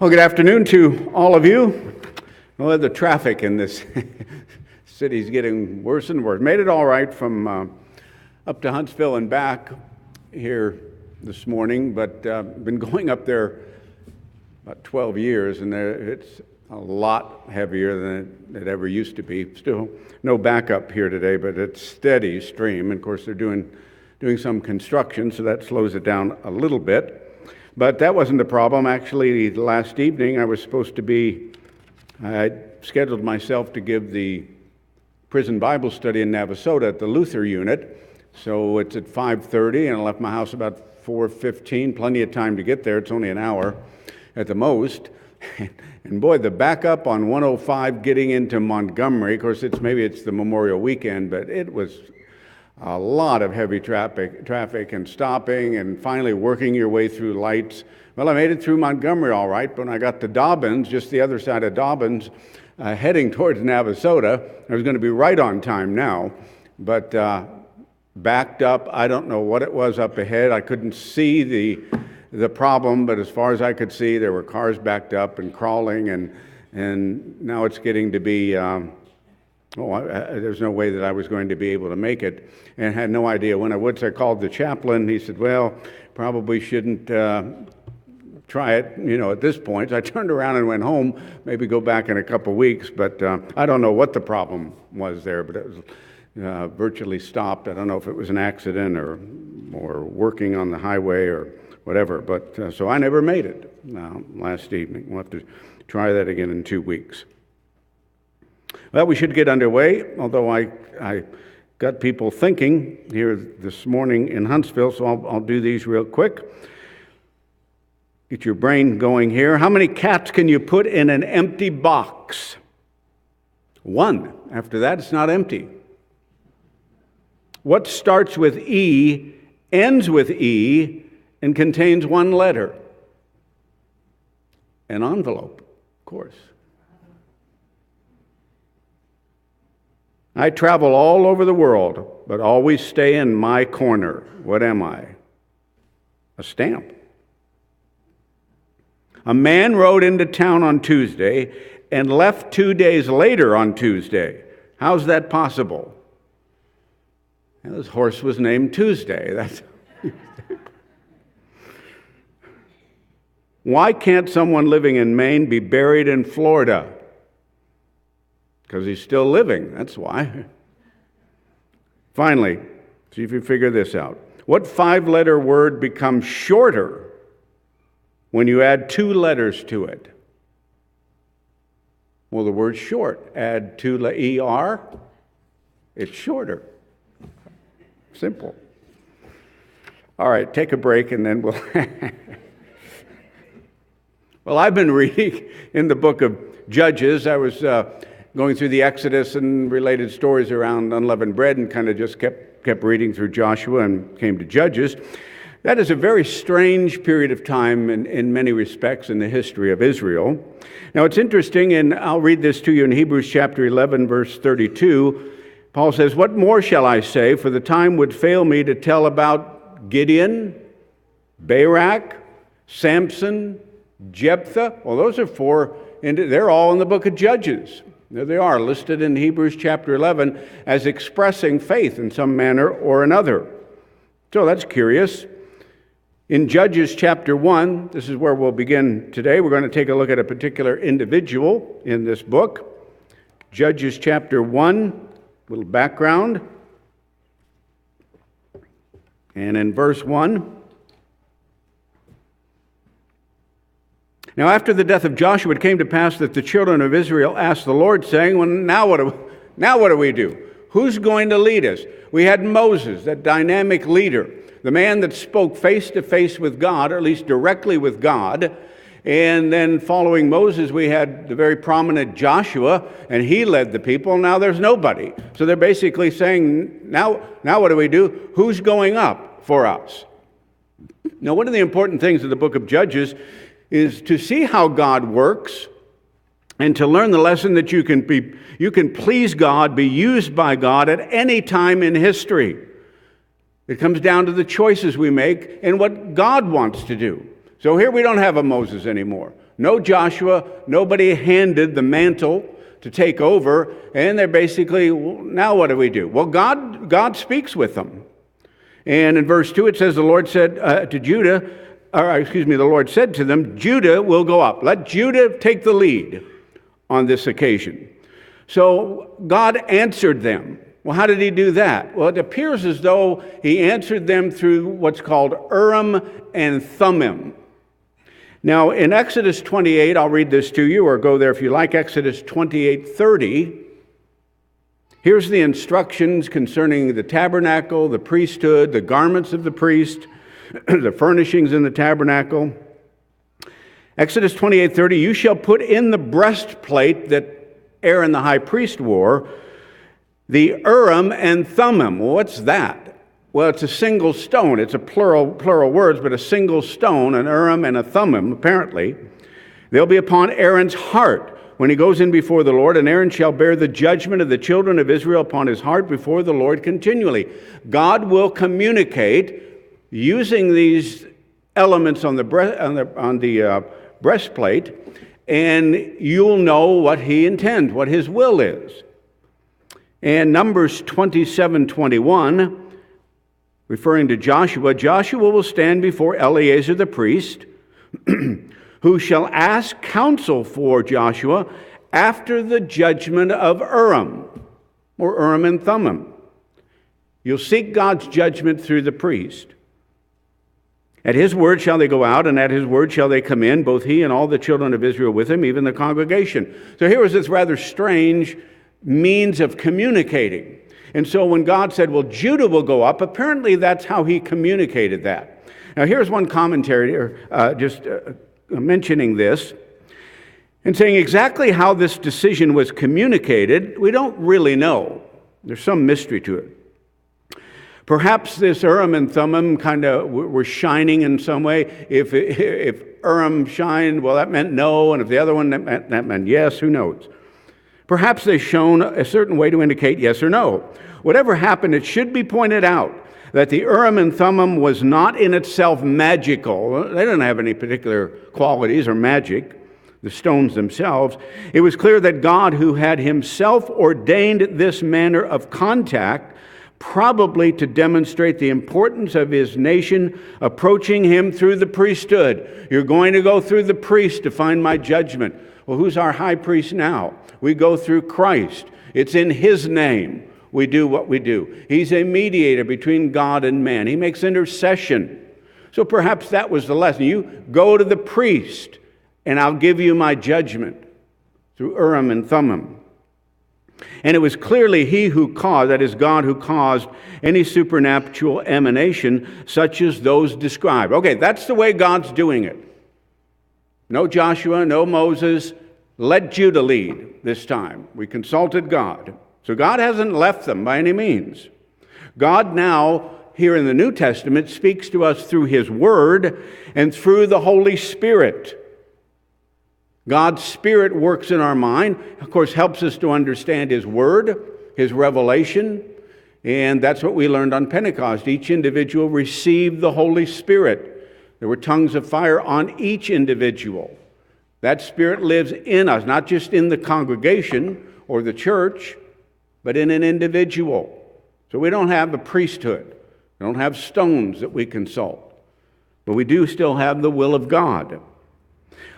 Well, good afternoon to all of you. Well, the traffic in this city is getting worse and worse. Made it all right from up to Huntsville and back here this morning, but been going up there about 12 years, and it's a lot heavier than it ever used to be. Still no backup here today, but it's steady stream. And of course, they're doing some construction, so that slows it down a little bit. But that wasn't the problem. Actually, last evening I scheduled myself to give the prison Bible study in Navasota at the Luther unit. So it's at 5:30, and I left my house about 4:15, plenty of time to get there. It's only an hour at the most. And boy, the backup on 105 getting into Montgomery, of course maybe it's the Memorial Weekend, but it was a lot of heavy traffic and stopping and finally working your way through lights. Well, I made it through Montgomery all right, but when I got to Dobbins, just the other side of Dobbins, heading towards Navasota, I was going to be right on time now, but backed up. I don't know what it was up ahead. I couldn't see the problem, but as far as I could see, there were cars backed up and crawling, and now it's getting to be there's no way that I was going to be able to make it, and had no idea when I would. So I called the chaplain. He said, well, probably shouldn't try it, at this point. So I turned around and went home, maybe go back in a couple weeks, but I don't know what the problem was there, but it was virtually stopped. I don't know if it was an accident or working on the highway or whatever, but so I never made it last evening. We'll have to try that again in 2 weeks. Well, we should get underway, although I got people thinking here this morning in Huntsville, so I'll do these real quick. Get your brain going here. How many cats can you put in an empty box? One. After that, it's not empty. What starts with E, ends with E, and contains one letter? An envelope, of course. I travel all over the world, but always stay in my corner. What am I? A stamp. A man rode into town on Tuesday and left 2 days later on Tuesday. How's that possible? Well, his horse was named Tuesday. That's Why can't someone living in Maine be buried in Florida? Because he's still living, that's why. Finally, see if you figure this out. What 5-letter word becomes shorter when you add 2 letters to it? Well, the word short. Add 2 ER, it's shorter. Simple. All right, take a break and then we'll... Well, I've been reading in the book of Judges. I was going through the Exodus and related stories around unleavened bread and kind of just kept reading through Joshua and came to Judges. That is a very strange period of time in many respects in the history of Israel. Now, it's interesting, and I'll read this to you in Hebrews chapter 11, verse 32. Paul says, "What more shall I say? For the time would fail me to tell about Gideon, Barak, Samson, Jephthah." Well, those are 4, and they're all in the book of Judges. There they are, listed in Hebrews chapter 11 as expressing faith in some manner or another. So that's curious. In Judges chapter 1, this is where we'll begin today. We're going to take a look at a particular individual in this book. Judges chapter 1, a little background. And in verse 1, "Now after the death of Joshua, it came to pass that the children of Israel asked the Lord, saying, well, now what do we do? Who's going to lead us?" We had Moses, that dynamic leader, the man that spoke face to face with God, or at least directly with God. And then following Moses, we had the very prominent Joshua, and he led the people. Now there's nobody. So they're basically saying, now what do we do? Who's going up for us? Now, one of the important things of the book of Judges is to see how God works and to learn the lesson that you can please God, be used by God at any time in history. It comes down to the choices we make and what God wants to do. So here we don't have a Moses anymore. No Joshua, nobody handed the mantle to take over, and they're basically, well, now what do we do? Well, God speaks with them. And in verse 2 it says, the Lord said the Lord said to them, Judah will go up. Let Judah take the lead on this occasion. So God answered them. Well, how did he do that? Well, it appears as though he answered them through what's called Urim and Thummim. Now, in Exodus 28, I'll read this to you, or go there if you like, Exodus 28:30. Here's the instructions concerning the tabernacle, the priesthood, the garments of the priest, the furnishings in the tabernacle. Exodus 28:30, you shall put in the breastplate that Aaron the high priest wore, the Urim and Thummim. Well, what's that? Well, it's a single stone. It's a plural words, but a single stone, an Urim and a Thummim, apparently. They'll be upon Aaron's heart when he goes in before the Lord, and Aaron shall bear the judgment of the children of Israel upon his heart before the Lord continually. God will communicate using these elements on the breastplate, and you'll know what he intends, what his will is. And Numbers 27:21, referring to Joshua, Joshua will stand before Eleazar the priest, who shall ask counsel for Joshua after the judgment of Urim, or Urim and Thummim. You'll seek God's judgment through the priest. At his word shall they go out, and at his word shall they come in, both he and all the children of Israel with him, even the congregation. So here was this rather strange means of communicating. And so when God said, well, Judah will go up, apparently that's how he communicated that. Now here's one commentary, mentioning this, and saying exactly how this decision was communicated, we don't really know. There's some mystery to it. Perhaps this Urim and Thummim kind of were shining in some way. If Urim shined, well, that meant no, and if the other one, that meant yes, who knows? Perhaps they shone a certain way to indicate yes or no. Whatever happened, it should be pointed out that the Urim and Thummim was not in itself magical. They didn't have any particular qualities or magic, the stones themselves. It was clear that God, who had himself ordained this manner of contact, probably to demonstrate the importance of his nation approaching him through the priesthood. You're going to go through the priest to find my judgment. Well, who's our high priest now? We go through Christ. It's in his name we do what we do. He's a mediator between God and man. He makes intercession. So perhaps that was the lesson. You go to the priest, and I'll give you my judgment through Urim and Thummim. And it was clearly he who caused, that is God, who caused any supernatural emanation such as those described. Okay, that's the way God's doing it. No Joshua, no Moses. Let Judah lead this time. We consulted God. So God hasn't left them by any means. God now, here in the New Testament, speaks to us through his word and through the Holy Spirit. God's Spirit works in our mind, of course, helps us to understand his word, his revelation, and that's what we learned on Pentecost. Each individual received the Holy Spirit. There were tongues of fire on each individual. That Spirit lives in us, not just in the congregation or the church, but in an individual. So we don't have a priesthood. We don't have stones that we consult. But we do still have the will of God.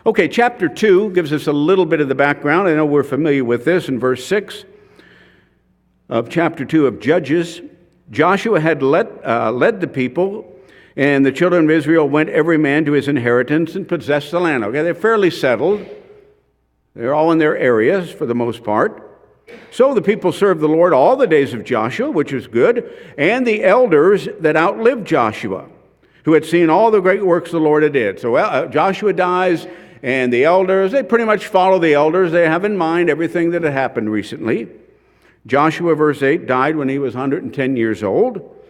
Okay, chapter 2 gives us a little bit of the background. I know we're familiar with this in verse 6 of chapter 2 of Judges. Joshua had led the people, and the children of Israel went every man to his inheritance and possessed the land. Okay, they're fairly settled. They're all in their areas for the most part. So the people served the Lord all the days of Joshua, which was good, and the elders that outlived Joshua, who had seen all the great works the Lord did. So Joshua dies, and the elders, they pretty much follow the elders. They have in mind everything that had happened recently. Joshua, verse 8, died when he was 110 years old.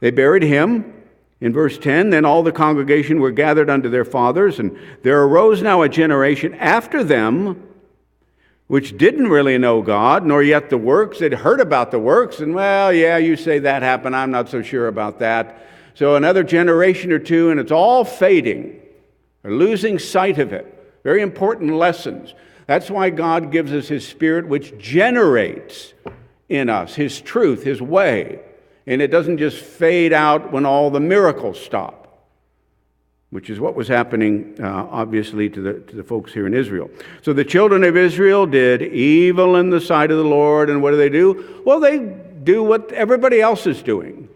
They buried him. In verse 10, then all the congregation were gathered unto their fathers, and there arose now a generation after them which didn't really know God, nor yet the works. They'd heard about the works, and well, yeah, you say that happened. I'm not so sure about that. So another generation or two, and it's all fading. They're losing sight of it. Very important lessons. That's why God gives us His Spirit, which generates in us His truth, His way. And it doesn't just fade out when all the miracles stop, which is what was happening, obviously, to the folks here in Israel. So the children of Israel did evil in the sight of the Lord, and what do? Well, they do what everybody else is doing.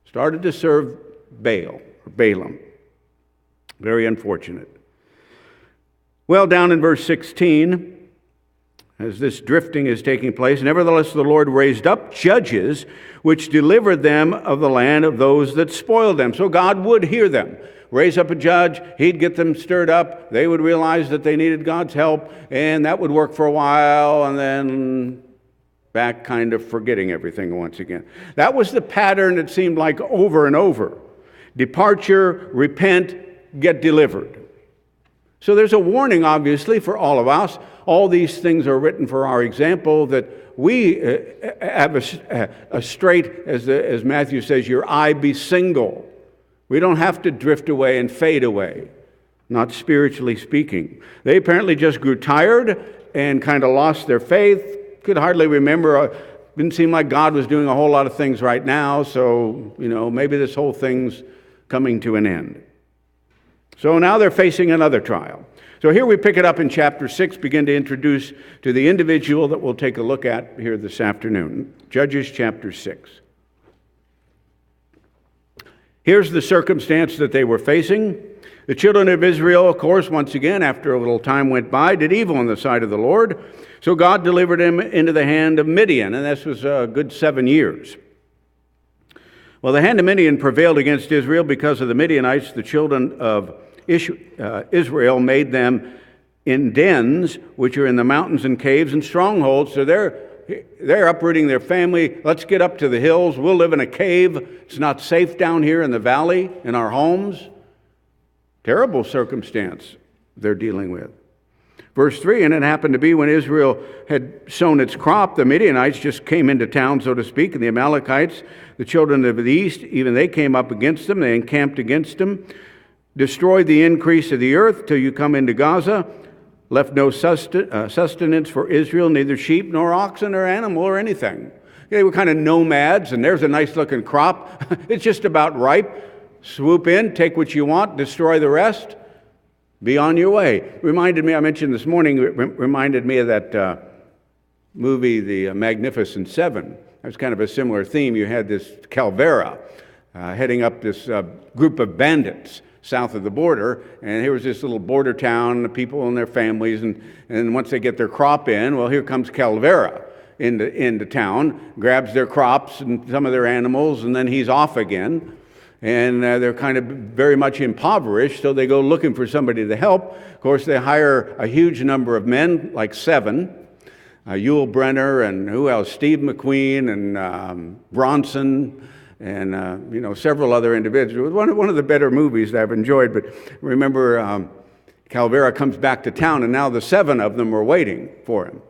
Started to serve Baal, or Balaam. Very unfortunate. Well, down in verse 16, as this drifting is taking place, nevertheless the Lord raised up judges, which delivered them of the land of those that spoiled them. So God would hear them. Raise up a judge, He'd get them stirred up, they would realize that they needed God's help, and that would work for a while, and then back kind of forgetting everything once again. That was the pattern, it seemed like, over and over. Departure, repent, get delivered. So there's a warning, obviously, for all of us. All these things are written for our example, that we have a straight, as Matthew says, your eye be single. We don't have to drift away and fade away, not spiritually speaking. They apparently just grew tired and kind of lost their faith. Could hardly remember. Didn't seem like God was doing a whole lot of things right now, so, maybe this whole thing's coming to an end. So now they're facing another trial. So here we pick it up in chapter 6, begin to introduce to the individual that we'll take a look at here this afternoon. Judges chapter 6. Here's the circumstance that they were facing. The children of Israel, of course, once again, after a little time went by, did evil in the sight of the Lord. So God delivered them into the hand of Midian, and this was a good 7 years. Well, the hand of Midian prevailed against Israel because of the Midianites. The children of Israel made them in dens, which are in the mountains and caves and strongholds. So they're uprooting their family. Let's get up to the hills. We'll live in a cave. It's not safe down here in the valley, in our homes. Terrible circumstance they're dealing with. Verse 3, and it happened to be when Israel had sown its crop, the Midianites just came into town, so to speak, and the Amalekites, the children of the east, even they came up against them. They encamped against them, destroyed the increase of the earth till you come into Gaza, left no sustenance for Israel, neither sheep nor oxen or animal or anything. They were kind of nomads, and there's a nice looking crop. It's just about ripe. Swoop in, take what you want, destroy the rest, be on your way. Reminded me, I mentioned this morning, reminded me of that movie, The Magnificent Seven. It was kind of a similar theme. You had this Calvera heading up this group of bandits south of the border, and here was this little border town, the people and their families, and once they get their crop in, well, here comes Calvera into town, grabs their crops and some of their animals, and then he's off again. And they're kind of very much impoverished, so they go looking for somebody to help. Of course, they hire a huge number of men, like 7. Yul Brynner and who else? Steve McQueen and Bronson and several other individuals. One of the better movies that I've enjoyed. But remember, Calvera comes back to town, and now the 7 of them are waiting for him.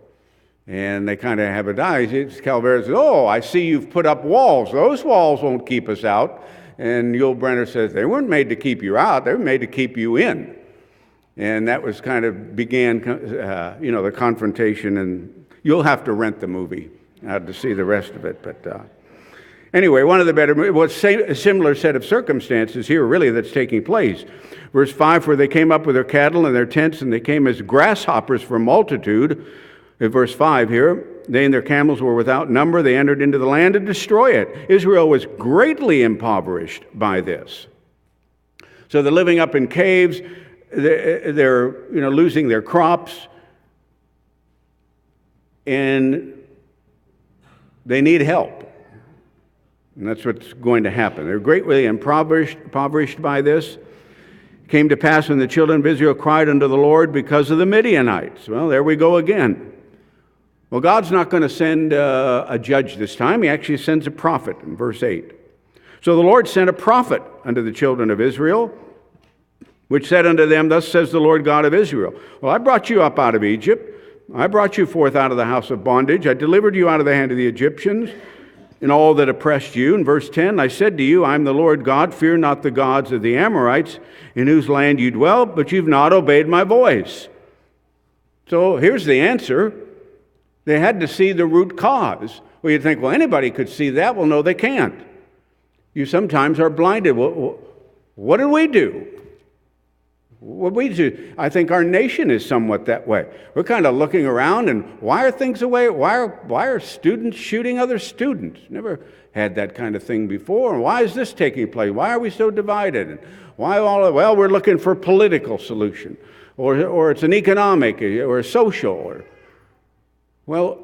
And they kind of have a die. Calvera says, "Oh, I see you've put up walls. Those walls won't keep us out." And Yul Brynner says, "They weren't made to keep you out, they were made to keep you in." And that was kind of began, the confrontation, and you'll have to rent the movie to see the rest of it. But anyway, one of the better movies, was a similar set of circumstances here, really, that's taking place. Verse 5, for they came up with their cattle and their tents, and they came as grasshoppers for multitude. In verse 5 here, they and their camels were without number. They entered into the land to destroy it. Israel was greatly impoverished by this. So they're living up in caves. They're losing their crops. And they need help. And that's what's going to happen. They're greatly impoverished by this. It came to pass when the children of Israel cried unto the Lord because of the Midianites. Well, there we go again. Well, God's not going to send a judge this time. He actually sends a prophet in verse 8. So the Lord sent a prophet unto the children of Israel, which said unto them, Thus says the Lord God of Israel, Well, I brought you up out of Egypt. I brought you forth out of the house of bondage. I delivered you out of the hand of the Egyptians. in all that oppressed you. In verse 10, I said to you, I am the Lord God, fear not the gods of the Amorites, in whose land you dwell, but you've not obeyed my voice. So here's the answer. They had to see the root cause. Well, you'd think, well, anybody could see that. Well, no, they can't. You sometimes are blinded. Well, what did we do? What we do? I think our nation is somewhat that way. We're kind of looking around, and why are things away? Why are students shooting other students? Never had that kind of thing before. And why is this taking place? Why are we so divided? And why well, we're looking for a political solution, or it's an economic, or a social, well,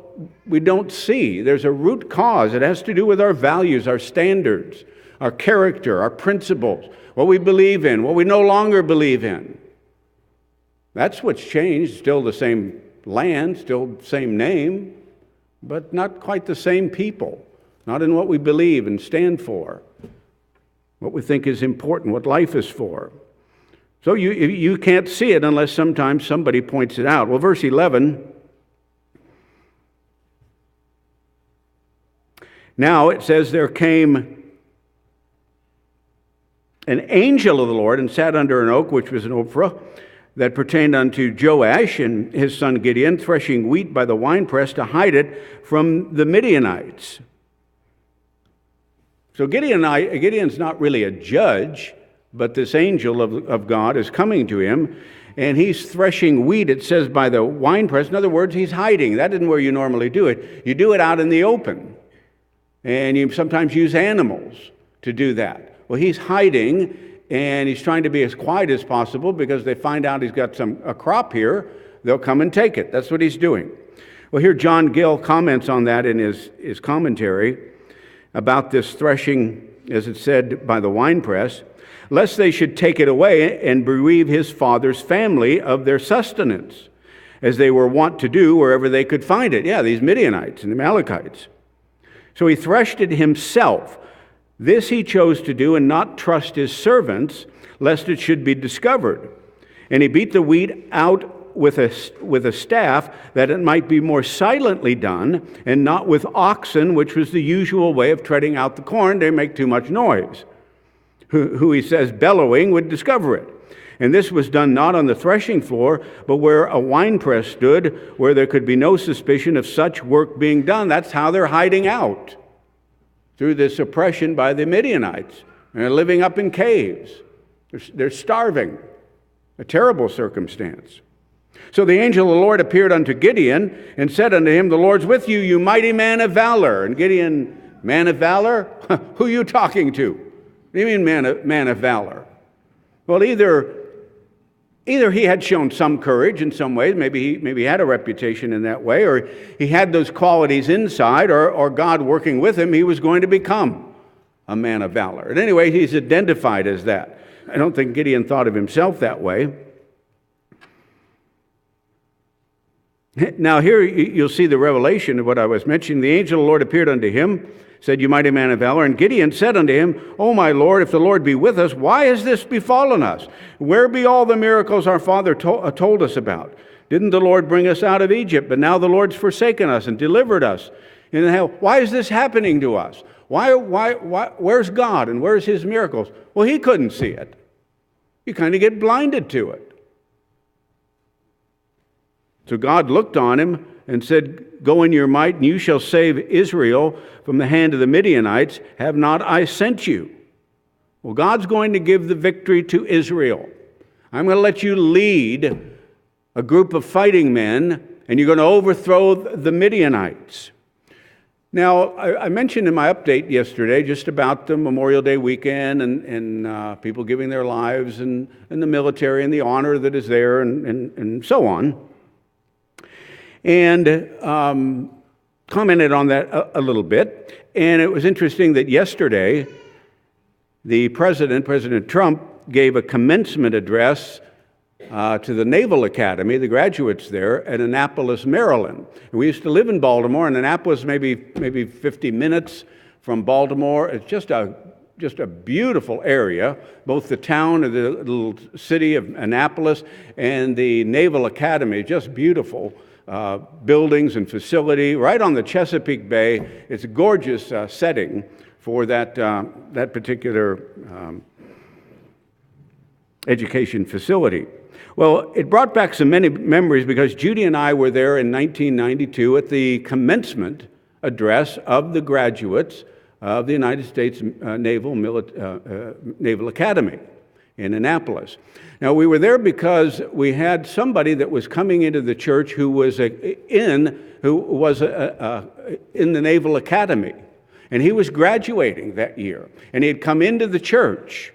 we don't see. There's a root cause. It has to do with our values, our standards, our character, our principles, what we believe in, what we no longer believe in. That's what's changed. Still the same land, still the same name, but not quite the same people. Not in what we believe and stand for, what we think is important, what life is for. So you can't see it unless sometimes somebody points it out. Well, verse 11, now it says, there came an angel of the Lord and sat under an oak, which was an Ophrah, that pertained unto Joash and his son Gideon, threshing wheat by the winepress to hide it from the Midianites. So Gideon's not really a judge, but this angel of God is coming to him, and he's threshing wheat, it says, by the winepress. In other words, he's hiding. That isn't where you normally do it. You do it out in the open, and you sometimes use animals to do that. Well, he's hiding, and he's trying to be as quiet as possible because they find out he's got a crop here. They'll come and take it. That's what he's doing. Well, here John Gill comments on that in his commentary about this threshing, as it said, by the winepress, lest they should take it away and bereave his father's family of their sustenance, as they were wont to do wherever they could find it. Yeah, these Midianites and Amalekites. So he threshed it himself. This he chose to do and not trust his servants, lest it should be discovered. And he beat the wheat out with a staff, that it might be more silently done, and not with oxen, which was the usual way of treading out the corn. They make too much noise. Who he says, bellowing, would discover it. And this was done not on the threshing floor, but where a winepress stood, where there could be no suspicion of such work being done. That's how they're hiding out, through this oppression by the Midianites. And they're living up in caves. They're starving. A terrible circumstance. So the angel of the Lord appeared unto Gideon and said unto him, the Lord's with you, you mighty man of valor. And Gideon, man of valor? Who are you talking to? What do you mean man of valor? Well, either he had shown some courage in some ways, maybe he had a reputation in that way, or he had those qualities inside, or God working with him, he was going to become a man of valor. And anyway, he's identified as that. I don't think Gideon thought of himself that way. Now here you'll see the revelation of what I was mentioning. The angel of the Lord appeared unto him, said, you mighty man of valor. And Gideon said unto him, O my Lord, if the Lord be with us, why has this befallen us? Where be all the miracles our father told us about? Didn't the Lord bring us out of Egypt? But now the Lord's forsaken us and delivered us in hell. Why is this happening to us? Why? Where's God and where's his miracles? Well, he couldn't see it. You kind of get blinded to it. So God looked on him and said, go in your might, and you shall save Israel from the hand of the Midianites. Have not I sent you? Well, God's going to give the victory to Israel. I'm going to let you lead a group of fighting men, and you're going to overthrow the Midianites. Now, I mentioned in my update yesterday just about the Memorial Day weekend and people giving their lives and the military and the honor that is there and so on. And commented on that a little bit. And it was interesting that yesterday, the President Trump, gave a commencement address to the Naval Academy, the graduates there, at Annapolis, Maryland. And we used to live in Baltimore, and Annapolis maybe 50 minutes from Baltimore. It's just a beautiful area, both the town of the little city of Annapolis and the Naval Academy, just beautiful. buildings and facility right on the Chesapeake Bay. It's a gorgeous setting for that particular education facility. Well, it brought back so many memories because Judy and I were there in 1992 at the commencement address of the graduates of the United States Naval Academy in Annapolis. Now, we were there because we had somebody that was coming into the church who was in the Naval Academy, and he was graduating that year, and he had come into the church.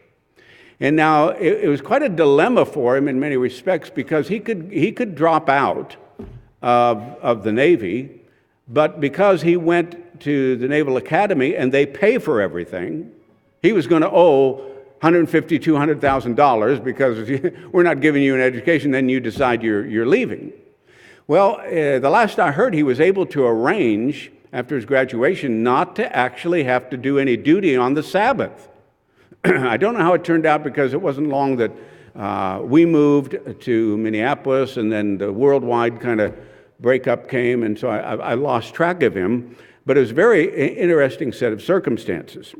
And now it was quite a dilemma for him in many respects because he could drop out of the Navy, but because he went to the Naval Academy and they pay for everything, he was going to owe $150,000, $200,000 because if we're not giving you an education, then you decide you're leaving. Well, the last I heard, he was able to arrange after his graduation not to actually have to do any duty on the Sabbath. I don't know how it turned out because it wasn't long that we moved to Minneapolis and then the worldwide kind of breakup came, and so I lost track of him. But it was a very interesting set of circumstances.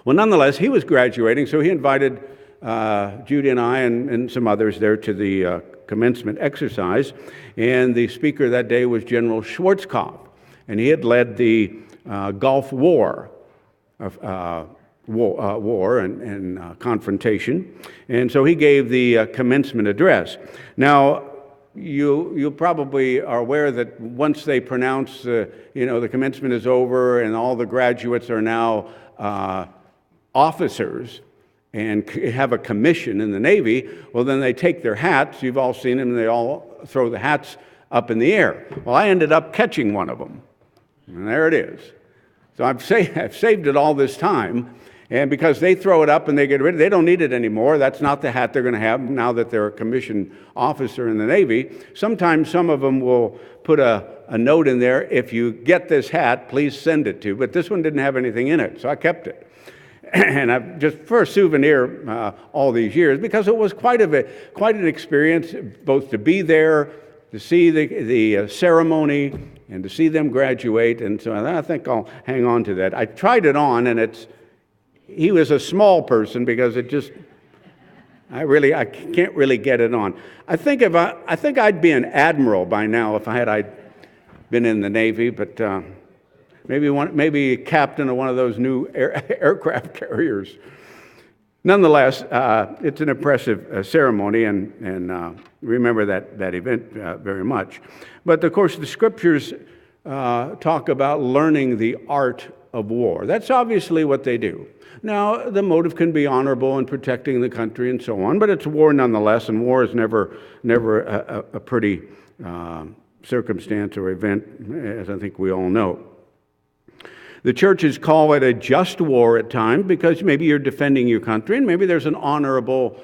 Well, nonetheless, he was graduating, so he invited Judy and I and some others there to the commencement exercise. And the speaker that day was General Schwarzkopf, and he had led the Gulf War and confrontation. And so he gave the commencement address. Now, you probably are aware that once they pronounce, the commencement is over and all the graduates are now officers and have a commission in the Navy, well, then they take their hats. You've all seen them, and they all throw the hats up in the air. Well, I ended up catching one of them, and there it is. So I've saved it all this time. And because they throw it up and they get rid of it, they don't need it anymore. That's not the hat they're going to have now that they're a commissioned officer in the Navy. Sometimes some of them will put a note in there, if you get this hat, please send it to. But this one didn't have anything in it, so I kept it. And I've just for a souvenir all these years, because it was quite an experience, both to be there, to see the ceremony, and to see them graduate. And so I think I'll hang on to that. I tried it on, and he was a small person because I can't really get it on. I think I'd be an admiral by now if I'd been in the Navy, but maybe a captain of one of those new aircraft carriers. Nonetheless, it's an impressive ceremony, and remember that event very much. But of course, the scriptures talk about learning the art of war. That's obviously what they do. Now, the motive can be honorable in protecting the country and so on, but it's war nonetheless, and war is never a pretty circumstance or event, as I think we all know. The churches call it a just war at times because maybe you're defending your country and maybe there's an honorable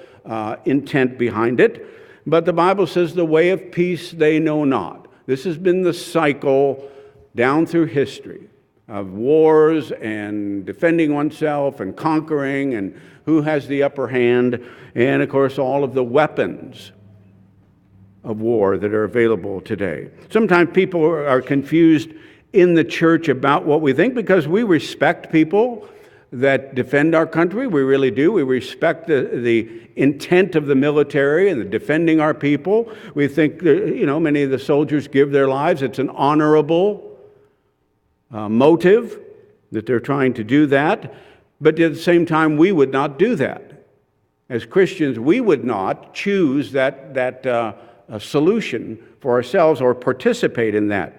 intent behind it. But the Bible says the way of peace they know not. This has been the cycle down through history of wars and defending oneself and conquering and who has the upper hand, and of course all of the weapons of war that are available today. Sometimes people are confused in the church about what we think because we respect people that defend our country. We really do. We respect the intent of the military and the defending our people. We think that, many of the soldiers give their lives. It's an honorable motive that they're trying to do that. But at the same time, we would not do that. As Christians, we would not choose that solution for ourselves or participate in that.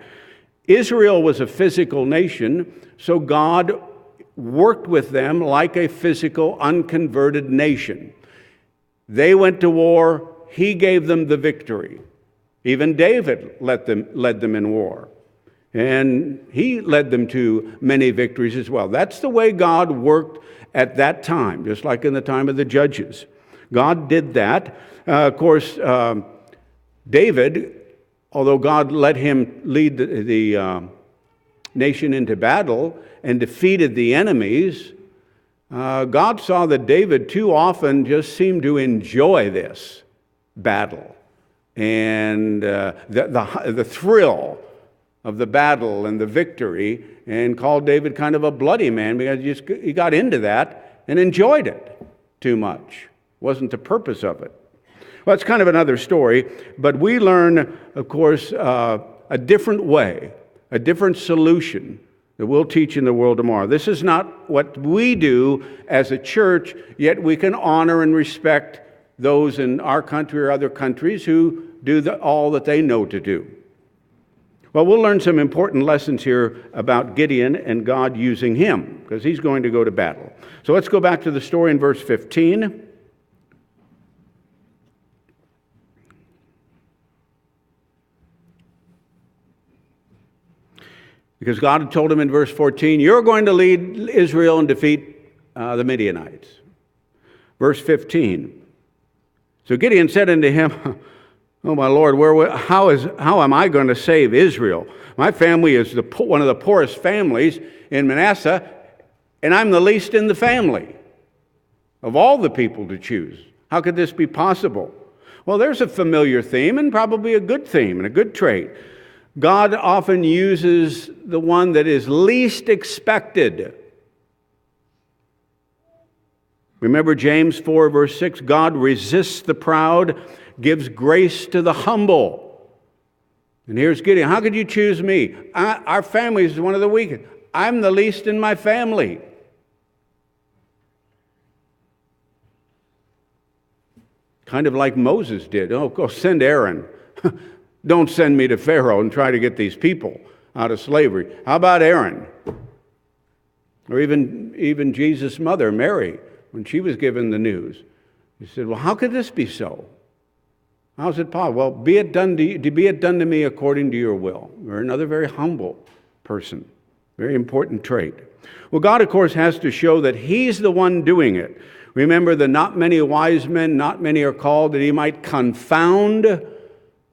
Israel was a physical nation, so God worked with them like a physical, unconverted nation. They went to war, he gave them the victory. Even David led them in war. And he led them to many victories as well. That's the way God worked at that time, just like in the time of the judges. God did that. Of course, David, although God let him lead the nation into battle and defeated the enemies, God saw that David too often just seemed to enjoy this battle. and the thrill of the battle and the victory, and called David kind of a bloody man because he got into that and enjoyed it too much. Wasn't the purpose of it. Well, it's kind of another story, but we learn, of course, a different way, a different solution that we'll teach in the world tomorrow. This is not what we do as a church, yet we can honor and respect those in our country or other countries who do all that they know to do. Well, we'll learn some important lessons here about Gideon and God using him, because he's going to go to battle. So let's go back to the story in verse 15. Because God had told him in verse 14, you're going to lead Israel and defeat the Midianites. Verse 15. So Gideon said unto him, oh, my Lord, how am I going to save Israel? My family is one of the poorest families in Manasseh, and I'm the least in the family of all the people to choose. How could this be possible? Well, there's a familiar theme, and probably a good theme and a good trait. God often uses the one that is least expected. Remember James 4, verse 6, God resists the proud, gives grace to the humble. And here's Gideon. How could you choose me? Our family is one of the weakest. I'm the least in my family. Kind of like Moses did. Oh, go send Aaron. Don't send me to Pharaoh and try to get these people out of slavery. How about Aaron? Or even Jesus' mother, Mary, when she was given the news. She said, well, how could this be so? How's it possible? Well, be it done to me according to your will. You're another very humble person. Very important trait. Well, God, of course, has to show that he's the one doing it. Remember the not many wise men, not many are called, that he might confound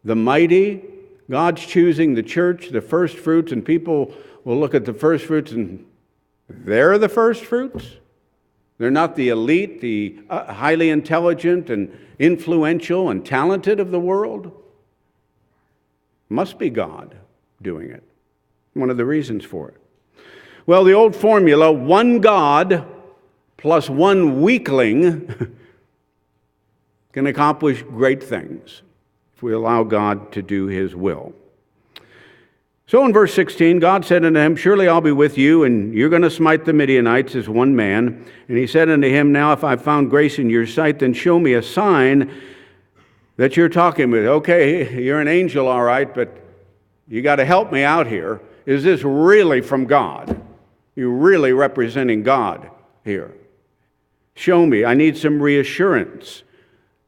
the mighty. God's choosing the church, the first fruits, and people will look at the first fruits and they're the first fruits. They're not the elite, the highly intelligent and influential and talented of the world. Must be God doing it. One of the reasons for it. Well, the old formula, one God plus one weakling can accomplish great things if we allow God to do his will. So in verse 16, God said unto him, surely I'll be with you, and you're going to smite the Midianites as one man. And he said unto him, now if I've found grace in your sight, then show me a sign that you're talking with. Okay, you're an angel, all right, but you got to help me out here. Is this really from God? You're really representing God here. Show me. I need some reassurance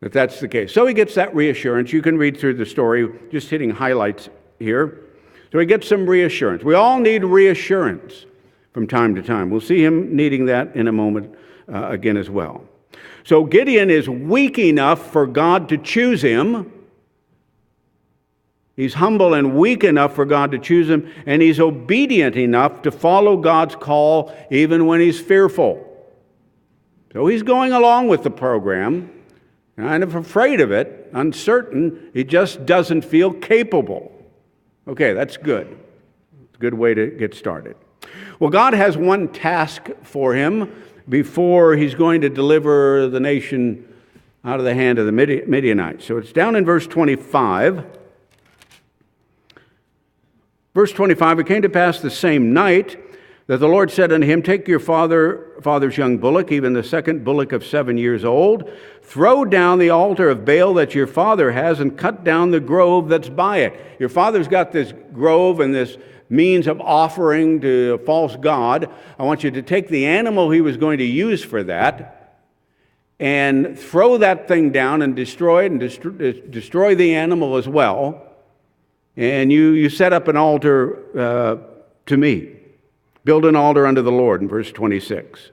that that's the case. So he gets that reassurance. You can read through the story, just hitting highlights here. So he gets some reassurance. We all need reassurance from time to time. We'll see him needing that in a moment again as well. So Gideon is weak enough for God to choose him. He's humble and weak enough for God to choose him, and he's obedient enough to follow God's call even when he's fearful. So he's going along with the program, kind of afraid of it, uncertain. He just doesn't feel capable. Okay, that's good. It's a good way to get started. Well, God has one task for him before he's going to deliver the nation out of the hand of the Midianites. So it's down in verse 25. Verse 25, it came to pass the same night that the Lord said unto him, take your father's young bullock, even the second bullock of 7 years old, throw down the altar of Baal that your father has, and cut down the grove that's by it. Your father's got this grove and this means of offering to a false god. I want you to take the animal he was going to use for that and throw that thing down and destroy it, and destroy the animal as well. And you set up an altar to me. Build an altar unto the Lord in verse 26.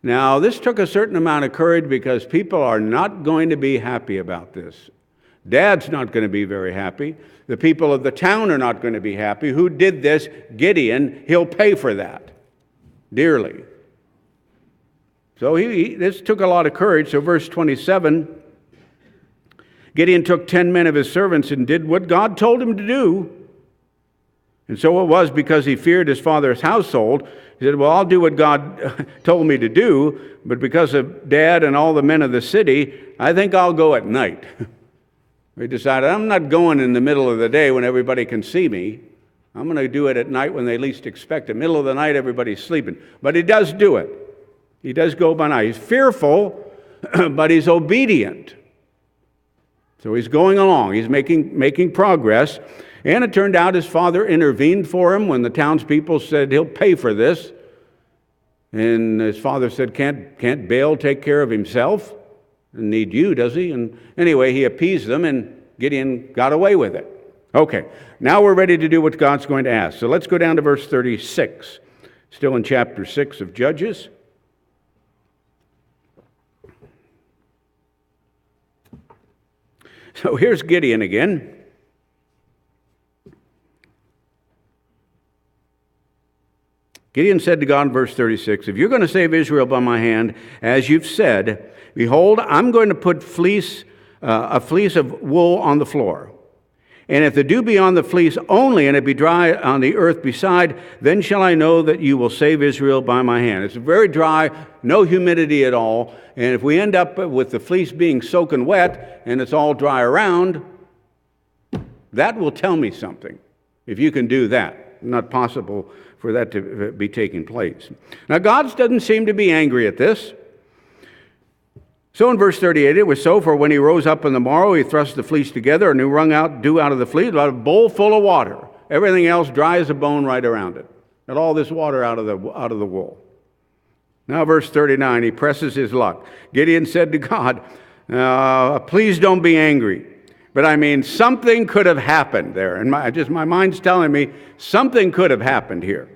Now, this took a certain amount of courage because people are not going to be happy about this. Dad's not going to be very happy. The people of the town are not going to be happy. Who did this? Gideon. He'll pay for that dearly. So this took a lot of courage. So verse 27, Gideon took 10 men of his servants and did what God told him to do. And so it was because he feared his father's household. He said, well, I'll do what God told me to do, but because of Dad and all the men of the city, I think I'll go at night. He decided, I'm not going in the middle of the day when everybody can see me. I'm going to do it at night when they least expect it. Middle of the night, everybody's sleeping. But he does do it. He does go by night. He's fearful, but he's obedient. So he's going along. He's making progress. And it turned out his father intervened for him when the townspeople said, he'll pay for this. And his father said, can't Baal take care of himself? Doesn't need you, does he? And anyway, he appeased them, and Gideon got away with it. Okay, now we're ready to do what God's going to ask. So let's go down to verse 36, still in chapter 6 of Judges. So here's Gideon again. Gideon said to God in verse 36, if you're going to save Israel by my hand, as you've said, behold, I'm going to put a fleece of wool on the floor. And if the dew be on the fleece only, and it be dry on the earth beside, then shall I know that you will save Israel by my hand. It's very dry, no humidity at all. And if we end up with the fleece being soaking wet, and it's all dry around, that will tell me something, if you can do that. Not possible for that to be taking place. Now, God doesn't seem to be angry at this. So in verse 38, it was so, for when he rose up in the morrow, he thrust the fleece together, and he wrung out dew out of the fleece, about a bowl full of water. Everything else dry as a bone right around it. Got all this water out of the wool. Now verse 39, he presses his luck. Gideon said to God, please don't be angry. But I mean, something could have happened there. And my mind's telling me something could have happened here.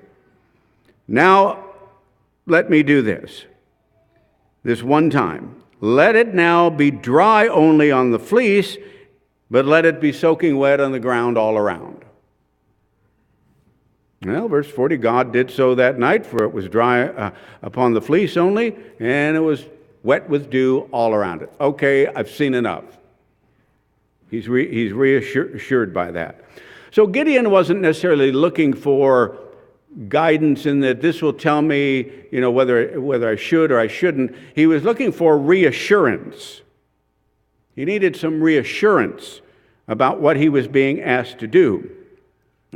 Now, let me do this one time. Let it now be dry only on the fleece, but let it be soaking wet on the ground all around. Well, verse 40, God did so that night, for it was dry upon the fleece only, and it was wet with dew all around it. Okay, I've seen enough. He's reassured by that. So Gideon wasn't necessarily looking for guidance in that this will tell me, whether I should or I shouldn't. He was looking for reassurance. He needed some reassurance about what he was being asked to do.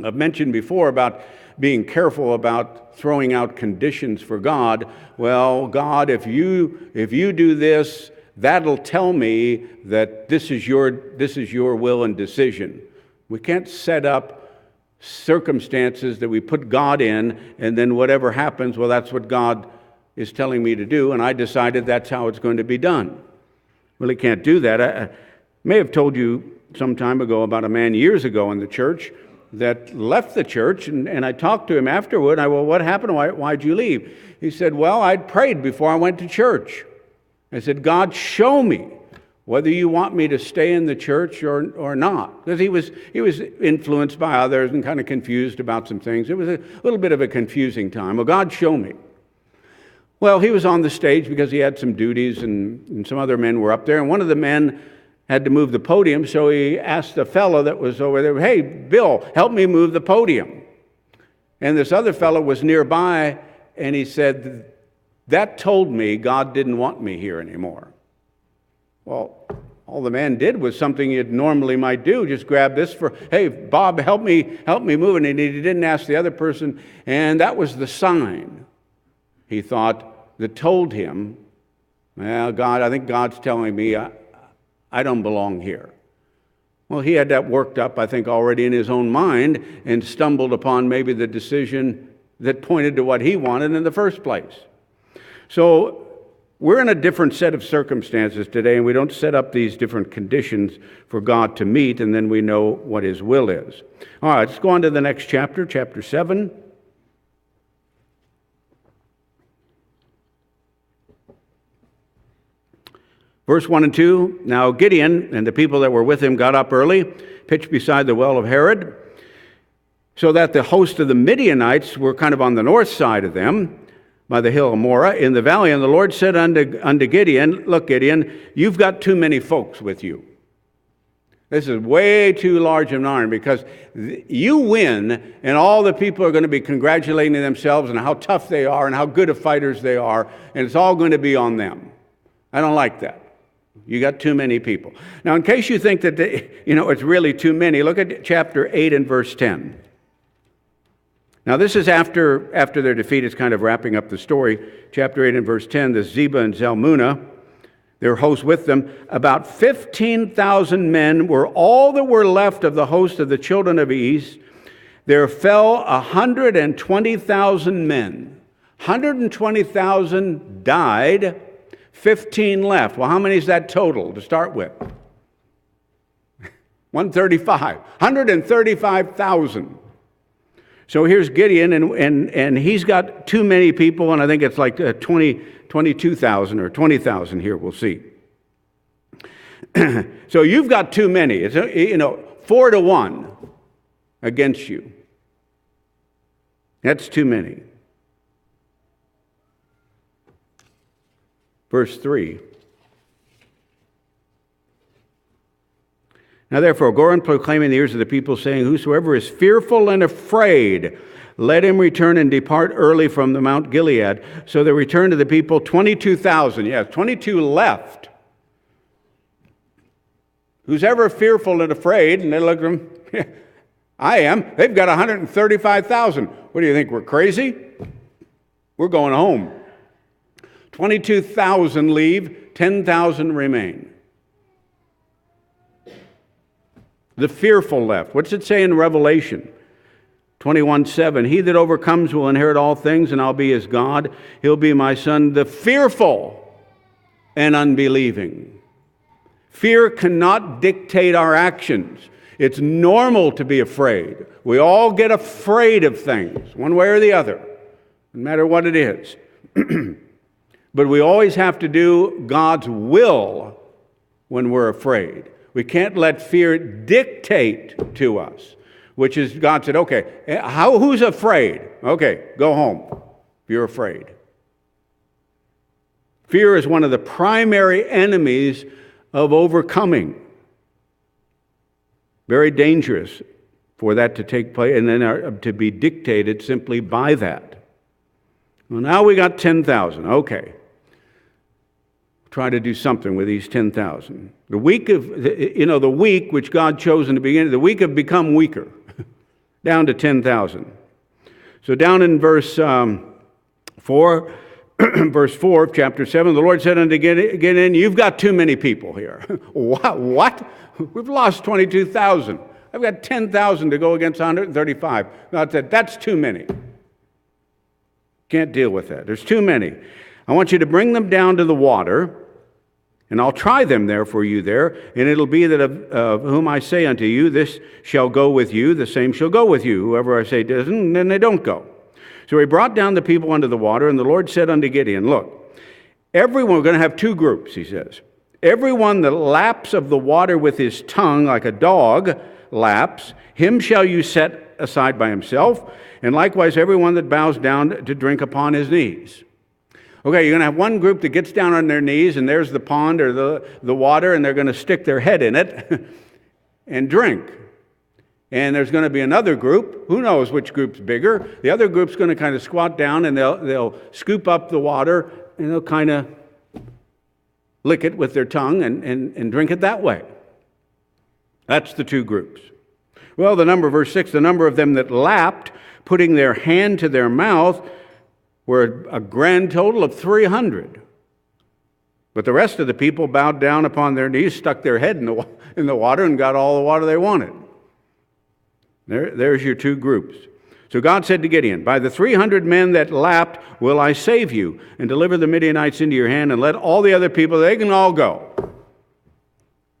I've mentioned before about being careful about throwing out conditions for God. Well, God, if you do this, that'll tell me that this is your will and decision. We can't set up circumstances that we put God in, and then whatever happens, well, that's what God is telling me to do, and I decided that's how it's going to be done. Well, he can't do that. I may have told you some time ago about a man years ago in the church that left the church, and I talked to him afterward. Well, what happened? Why'd you leave? He said, well, I'd prayed before I went to church. I said, God, show me whether you want me to stay in the church or not. Because he was influenced by others and kind of confused about some things. It was a little bit of a confusing time. Well, God, show me. Well, he was on the stage because he had some duties, and some other men were up there. And one of the men had to move the podium, so he asked the fellow that was over there, hey, Bill, help me move the podium. And this other fellow was nearby, and he said, that told me God didn't want me here anymore. Well, all the man did was something you normally might do. Just grab this hey, Bob, help me move it. And he didn't ask the other person. And that was the sign, he thought, that told him, well, God, I think God's telling me I don't belong here. Well, he had that worked up, I think, already in his own mind and stumbled upon maybe the decision that pointed to what he wanted in the first place. So we're in a different set of circumstances today, and we don't set up these different conditions for God to meet, and then we know what his will is. All right, let's go on to the next chapter, chapter 7. Verse 1 and 2, now Gideon and the people that were with him got up early, pitched beside the well of Herod, so that the host of the Midianites were kind of on the north side of them, by the hill of Morah in the valley. And the Lord said unto Gideon, look, Gideon, you've got too many folks with you. This is way too large of an army because you win and all the people are going to be congratulating themselves on how tough they are and how good of fighters they are, and it's all going to be on them. I don't like that. You got too many people. Now, in case you think that it's really too many, look at chapter 8 and verse 10. Now, this is after their defeat. It's kind of wrapping up the story. Chapter 8 and verse 10, the Zeba and Zalmunna, their hosts with them, about 15,000 men were all that were left of the host of the children of East. There fell 120,000 men. 120,000 died, 15 left. Well, how many is that total to start with? 135. 135,000. So here's Gideon, and he's got too many people, and I think it's like 22,000 or 20,000 here, we'll see. So you've got too many. It's 4-1 against you. That's too many. Verse 3. Now therefore, go and proclaim in the ears of the people, saying, whosoever is fearful and afraid, let him return and depart early from the Mount Gilead. So they returned to the people, 22,000. Yes, 22 left. Who's ever fearful and afraid, and they look at them, I am. They've got 135,000. What do you think, we're crazy? We're going home. 22,000 leave, 10,000 remain. The fearful left. What's it say in Revelation 21:7? He that overcomes will inherit all things, and I'll be his God. He'll be my son. The fearful and unbelieving. Fear cannot dictate our actions. It's normal to be afraid. We all get afraid of things, one way or the other, no matter what it is. But we always have to do God's will when we're afraid. We can't let fear dictate to us, which is God said, okay, who's afraid? Okay, go home if you're afraid. Fear is one of the primary enemies of overcoming. Very dangerous for that to take place and then to be dictated simply by that. Well, now we got 10,000. Okay. Try to do something with these 10,000. The weak which God chose in the beginning, the weak have become weaker, down to 10,000. So down in verse 4, verse 4 of chapter 7, the Lord said unto Gideon, you've got too many people here. What? We've lost 22,000. I've got 10,000 to go against 135. God said, that's too many. Can't deal with that. There's too many. I want you to bring them down to the water, and I'll try them there for you there, and it'll be that of whom I say unto you, this shall go with you, the same shall go with you. Whoever I say doesn't, then they don't go. So he brought down the people unto the water, and the Lord said unto Gideon, look, everyone, we're going to have two groups, he says. Everyone that laps of the water with his tongue like a dog laps, him shall you set aside by himself, and likewise everyone that bows down to drink upon his knees. Okay, you're going to have one group that gets down on their knees, and there's the pond or the water, and they're going to stick their head in it and drink. And there's going to be another group, who knows which group's bigger. The other group's going to kind of squat down, and they'll scoop up the water, and they'll kind of lick it with their tongue and drink it that way. That's the two groups. Well, verse 6, the number of them that lapped, putting their hand to their mouth, were a grand total of 300. But the rest of the people bowed down upon their knees, stuck their head in the water, and got all the water they wanted. There's your two groups. So God said to Gideon, by the 300 men that lapped will I save you, and deliver the Midianites into your hand, and let all the other people, they can all go.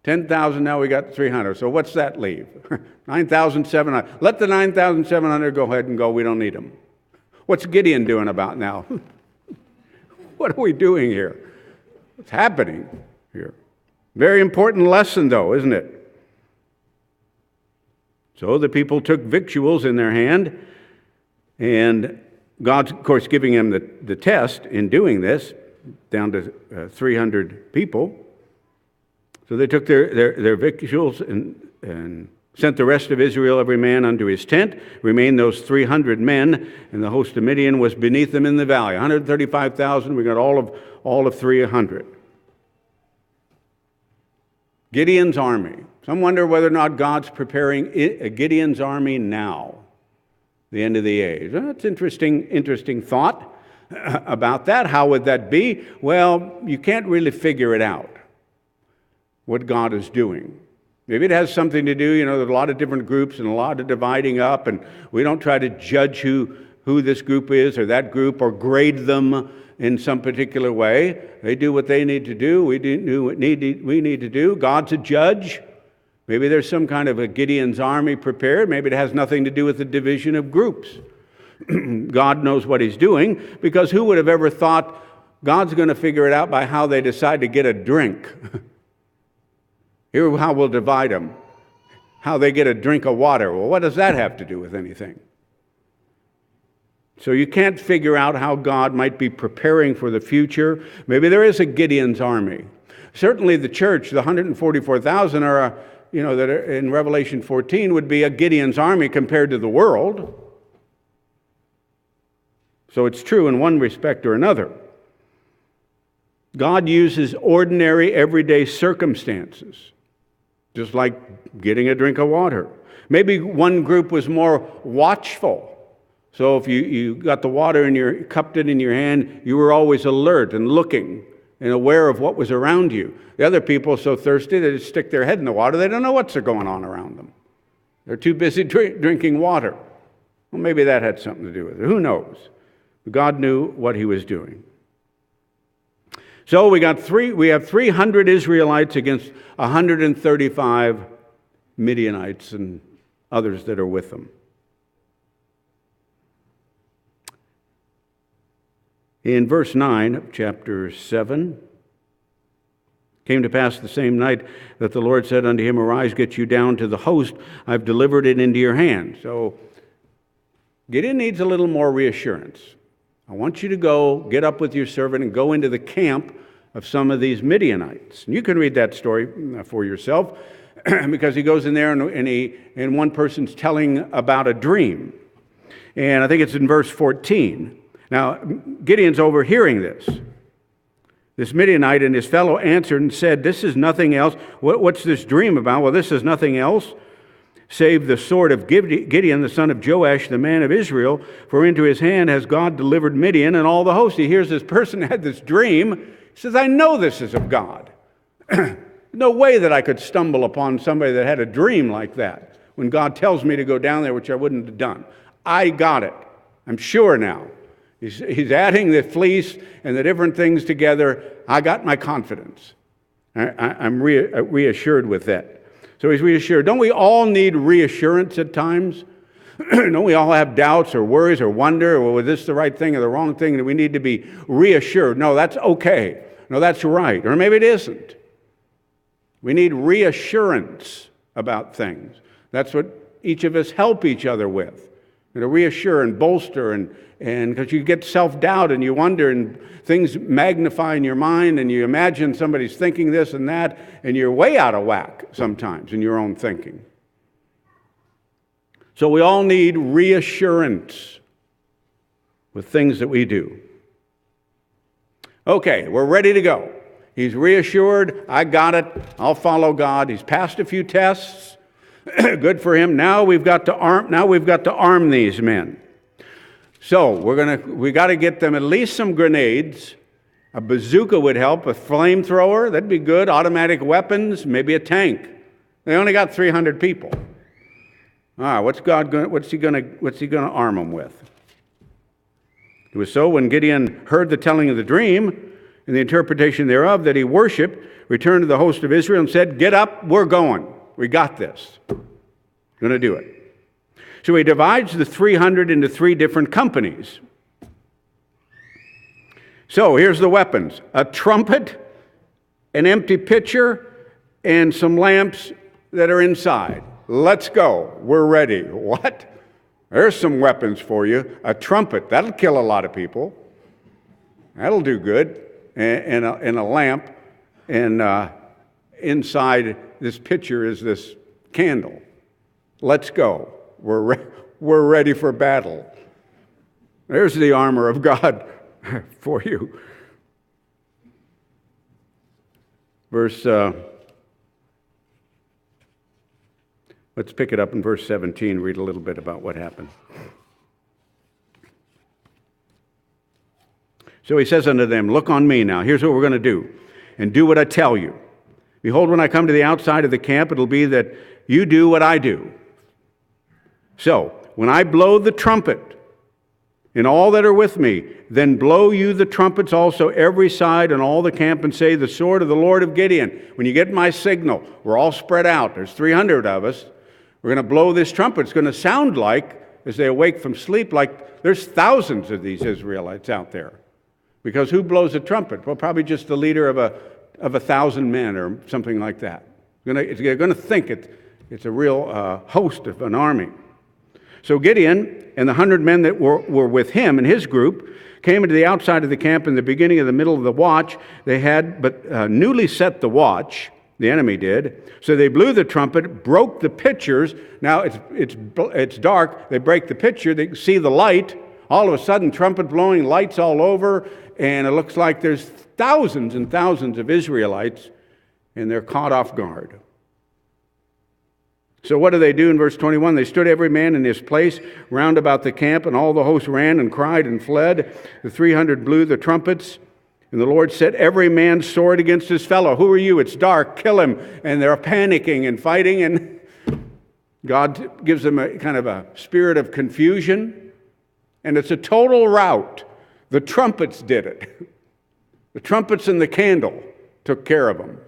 10,000, now we got 300. So what's that leave? 9,700. Let the 9,700 go ahead and go. We don't need them. What's Gideon doing about now? What are we doing here? What's happening here? Very important lesson, though, isn't it? So the people took victuals in their hand, and God's, of course, giving them the test in doing this, down to 300 people. So they took their victuals and sent the rest of Israel, every man unto his tent. Remained those 300 men, and the host of Midian was beneath them in the valley. 135,000, we got all of 300. Gideon's army. Some wonder whether or not God's preparing Gideon's army now, the end of the age. Well, that's interesting thought about that. How would that be? Well, you can't really figure it out, what God is doing. Maybe it has something to do, there's a lot of different groups and a lot of dividing up, and we don't try to judge who this group is or that group or grade them in some particular way. They do what they need to do. We do what we need to do. God's a judge. Maybe there's some kind of a Gideon's army prepared. Maybe it has nothing to do with the division of groups. God knows what he's doing, because who would have ever thought God's going to figure it out by how they decide to get a drink? Here, how we'll divide them. How they get a drink of water. Well, what does that have to do with anything? So you can't figure out how God might be preparing for the future. Maybe there is a Gideon's army. Certainly the church, the 144,000 that are in Revelation 14 would be a Gideon's army compared to the world. So it's true in one respect or another. God uses ordinary, everyday circumstances, just like getting a drink of water. Maybe one group was more watchful. So if you got the water cupped it in your hand, you were always alert and looking and aware of what was around you. The other people are so thirsty, they just stick their head in the water. They don't know what's going on around them. They're too busy drinking water. Well, maybe that had something to do with it. Who knows? God knew what he was doing. So we have 300 Israelites against 135 Midianites and others that are with them. In verse 9 of chapter 7, came to pass the same night that the Lord said unto him, Arise, get you down to the host. I've delivered it into your hand. So Gideon needs a little more reassurance. I want you to go, get up with your servant, and go into the camp of some of these Midianites. And you can read that story for yourself, because he goes in there and one person's telling about a dream. And I think it's in verse 14. Now, Gideon's overhearing this. This Midianite and his fellow answered and said, This is nothing else. What's this dream about? Well, this is nothing else save the sword of Gideon, the son of Joash, the man of Israel, for into his hand has God delivered Midian and all the host. He hears this person had this dream. He says, I know this is of God. No way that I could stumble upon somebody that had a dream like that when God tells me to go down there, which I wouldn't have done. I got it. I'm sure now. He's adding the fleece and the different things together. I got my confidence. I'm reassured with that. So he's reassured. Don't we all need reassurance at times? Don't we all have doubts or worries or wonder, or was this the right thing or the wrong thing? That we need to be reassured. No, that's okay. No, that's right. Or maybe it isn't. We need reassurance about things. That's what each of us help each other with. To reassure and bolster, and because you get self-doubt and you wonder and things magnify in your mind and you imagine somebody's thinking this and that, and you're way out of whack sometimes in your own thinking. So we all need reassurance with things that we do. Okay, we're ready to go. He's reassured. I got it. I'll follow God. He's passed a few tests. Good for him. Now we've got to arm these men. So we got to get them at least some grenades. A bazooka would help. A flamethrower, that'd be good. Automatic weapons, maybe a tank. They only got 300 people. All right, what's he going to arm them with? It was so when Gideon heard the telling of the dream and the interpretation thereof, that he worshipped, returned to the host of Israel and said, Get up, we're going. We got this. Going to do it. So he divides the 300 into 3 different companies. So here's the weapons. A trumpet, an empty pitcher, and some lamps that are inside. Let's go. We're ready. What? There's some weapons for you. A trumpet. That'll kill a lot of people. That'll do good. And a lamp. And inside this pitcher is this candle. Let's go. We're ready for battle. There's the armor of God for you. Let's pick it up in verse 17, read a little bit about what happened. So he says unto them, look on me now. Here's what we're going to do. And do what I tell you. Behold, when I come to the outside of the camp, it'll be that you do what I do. So, when I blow the trumpet, and all that are with me, then blow you the trumpets also every side and all the camp, and say, the sword of the Lord of Gideon. When you get my signal, we're all spread out. There's 300 of us. We're going to blow this trumpet. It's going to sound like, as they awake from sleep, like there's thousands of these Israelites out there. Because who blows a trumpet? Well, probably just the leader of 1,000 men or something like that. They're going to think it's a real host of an army. So Gideon and the 100 men that were with him and his group came into the outside of the camp in the beginning of the middle of the watch. They had but newly set the watch, the enemy did. So they blew the trumpet, broke the pitchers. Now it's dark. They break the pitcher. They can see the light. All of a sudden, trumpet blowing, lights all over, and it looks like there's thousands and thousands of Israelites, and they're caught off guard. So what do they do in verse 21? They stood every man in his place round about the camp, and all the host ran and cried and fled. The 300 blew the trumpets, and the Lord set every man's sword against his fellow. Who are you? It's dark. Kill him. And they're panicking and fighting, and God gives them a kind of a spirit of confusion. And it's a total rout. The trumpets did it. The trumpets and the candle took care of them.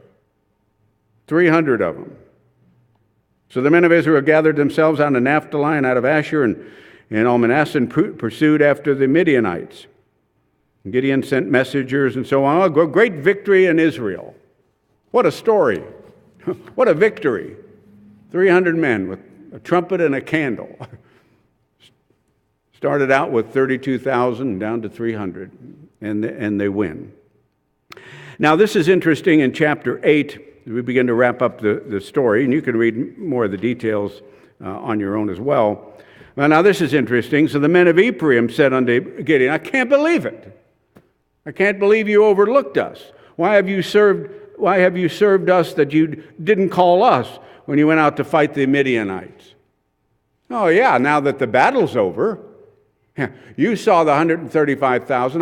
300 of them. So the men of Israel gathered themselves out of Naphtali and out of Asher and Almanasseh and pursued after the Midianites. And Gideon sent messengers and so on. Oh, great victory in Israel. What a story. What a victory. 300 men with a trumpet and a candle. Started out with 32,000 down to 300, and they win. Now, this is interesting in chapter 8. We begin to wrap up the story, and you can read more of the details on your own as well. Well, now, this is interesting. So the men of Ephraim said unto Gideon, I can't believe it. I can't believe you overlooked us. Why have you served us that you didn't call us when you went out to fight the Midianites? Oh, yeah, now that the battle's over. You saw the 135,000.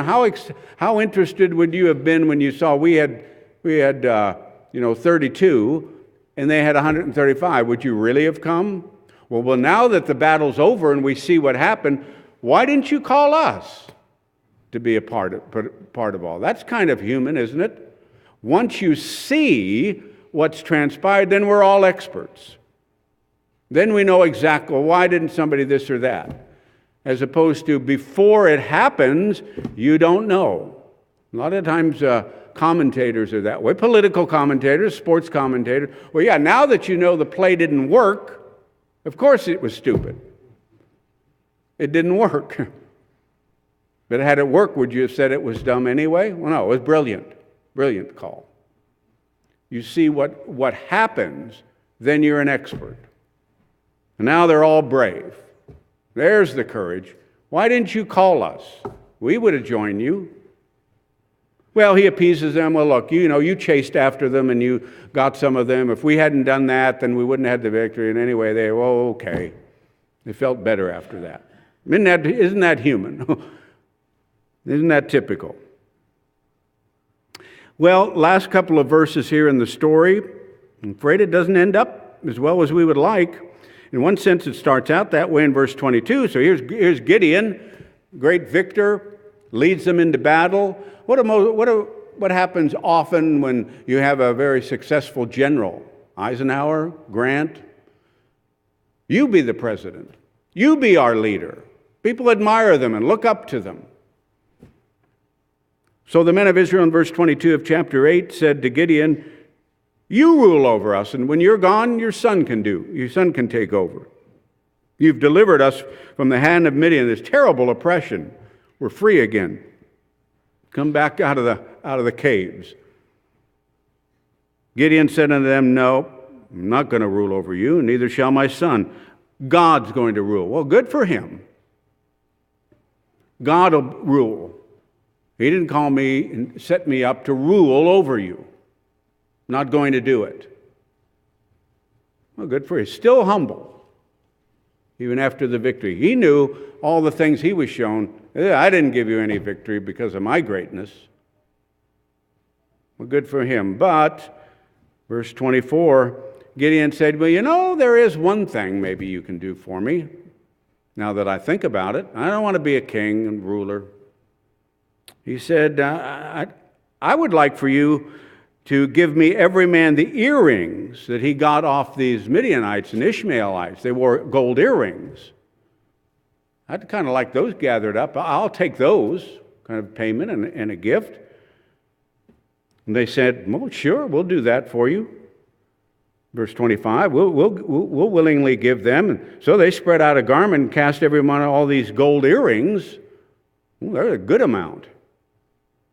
How interested would you have been when you saw we had 32 and they had 135? Would you really have come? Well, now that the battle's over and we see what happened, why didn't you call us to be a part of all? That's kind of human, isn't it? Once you see what's transpired, then we're all experts. Then we know exactly, well, why didn't somebody this or that? As opposed to before it happens, you don't know. A lot of times commentators are that way. Political commentators, sports commentators. Well, yeah, now that you know the play didn't work, of course it was stupid. It didn't work. But had it worked, would you have said it was dumb anyway? Well, no, it was brilliant. Brilliant call. You see what happens, then you're an expert. And now they're all brave. There's the courage. Why didn't you call us? We would have joined you. Well, he appeases them. Well, look, you chased after them and you got some of them. If we hadn't done that, then we wouldn't have had the victory. And anyway, okay. They felt better after that. Isn't that human? Isn't that typical? Well, last couple of verses here in the story. I'm afraid it doesn't end up as well as we would like. In one sense, it starts out that way in verse 22. So here's Gideon, great victor, leads them into battle. What happens often when you have a very successful general? Eisenhower, Grant. You be the president. You be our leader. People admire them and look up to them. So the men of Israel in verse 22 of chapter 8 said to Gideon, you rule over us, and when you're gone, your son can take over. You've delivered us from the hand of Midian, this terrible oppression. We're free again. Come back out of the caves. Gideon said unto them, No, I'm not going to rule over you, neither shall my son. God's going to rule. Well, good for him. God will rule. He didn't call me and set me up to rule over you. Not going to do it. Well, good for him. Still humble, even after the victory. He knew all the things he was shown. I didn't give you any victory because of my greatness. Well, good for him. But, verse 24, Gideon said, well, there is one thing maybe you can do for me. Now that I think about it, I don't want to be a king and ruler. He said, I would like for you to give me every man the earrings that he got off these Midianites and Ishmaelites. They wore gold earrings. I'd kind of like those gathered up. I'll take those, kind of payment and a gift. And they said, well, sure, we'll do that for you. Verse 25, we'll willingly give them. And so they spread out a garment and cast every one of all these gold earrings. Well, they're a good amount.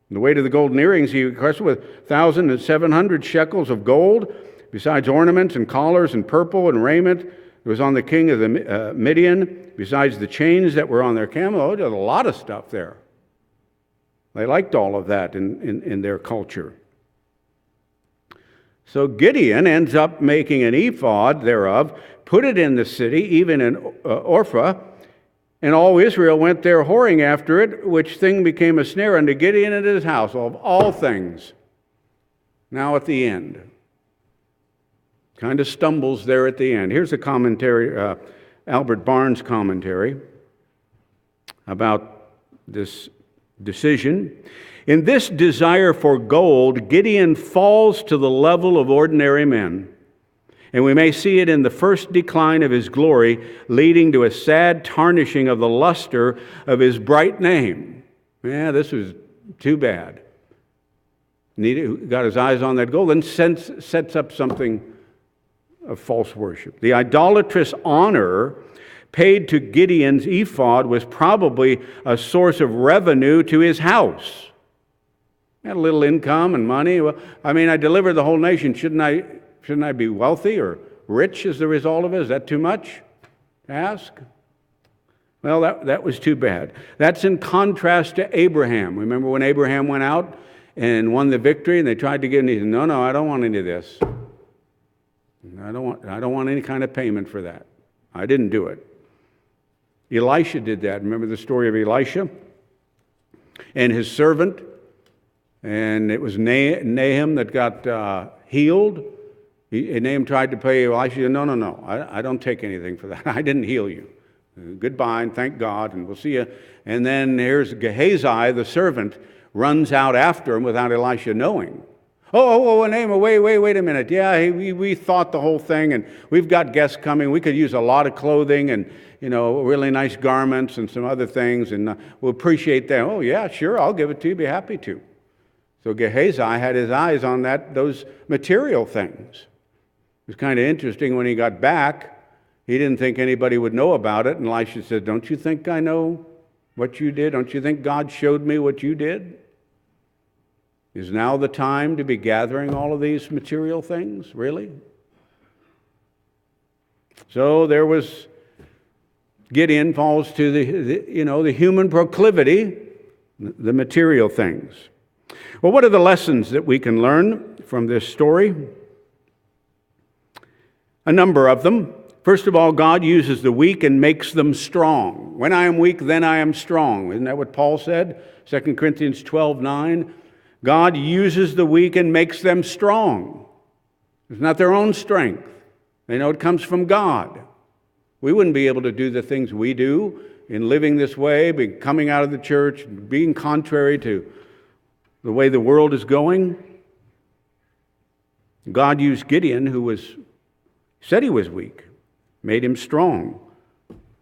And the weight of the golden earrings he requested with 1,700 shekels of gold, besides ornaments and collars and purple and raiment. It was on the king of the Midian, besides the chains that were on their camel. Oh, there's a lot of stuff there. They liked all of that in their culture. So Gideon ends up making an ephod thereof, put it in the city, even in Ophrah, and all Israel went there whoring after it, which thing became a snare unto Gideon and his house, of all things. Now at the end. Kind of stumbles there at the end. Here's a commentary, Albert Barnes' commentary about this decision. In this desire for gold, Gideon falls to the level of ordinary men. And we may see it in the first decline of his glory, leading to a sad tarnishing of the luster of his bright name. Yeah, this was too bad. Got his eyes on that gold, and sets up something of false worship. The idolatrous honor paid to Gideon's ephod was probably a source of revenue to his house. He had a little income and money. Well, I delivered the whole nation. Shouldn't I be wealthy or rich as the result of it? Is that too much to ask? Well, that was too bad. That's in contrast to Abraham. Remember when Abraham went out and won the victory, and they tried to get him? He said, No, I don't want any of this. I don't want any kind of payment for that. I didn't do it. Elisha did that. Remember the story of Elisha and his servant? And it was Nahum that got healed. Nahum tried to pay Elisha. No, I don't take anything for that. I didn't heal you. Goodbye, and thank God, and we'll see you. And then here's Gehazi, the servant, runs out after him without Elisha knowing. Nahum, wait a minute. Yeah, we thought the whole thing, and we've got guests coming. We could use a lot of clothing and, really nice garments and some other things, and we'll appreciate that. Oh, yeah, sure, I'll give it to you. Be happy to. So Gehazi had his eyes on those material things. It was kind of interesting when he got back. He didn't think anybody would know about it. And Elisha said, don't you think I know what you did? Don't you think God showed me what you did? Is now the time to be gathering all of these material things? Really? So there was, Gideon falls to the human proclivity, the material things. Well, what are the lessons that we can learn from this story? A number of them. First of all, God uses the weak and makes them strong. When I am weak, then I am strong. Isn't that what Paul said? 2 Corinthians 12:9. God uses the weak and makes them strong. It's not their own strength. They know it comes from God. We wouldn't be able to do the things we do in living this way, coming out of the church, being contrary to the way the world is going. God used Gideon, who said he was weak, made him strong,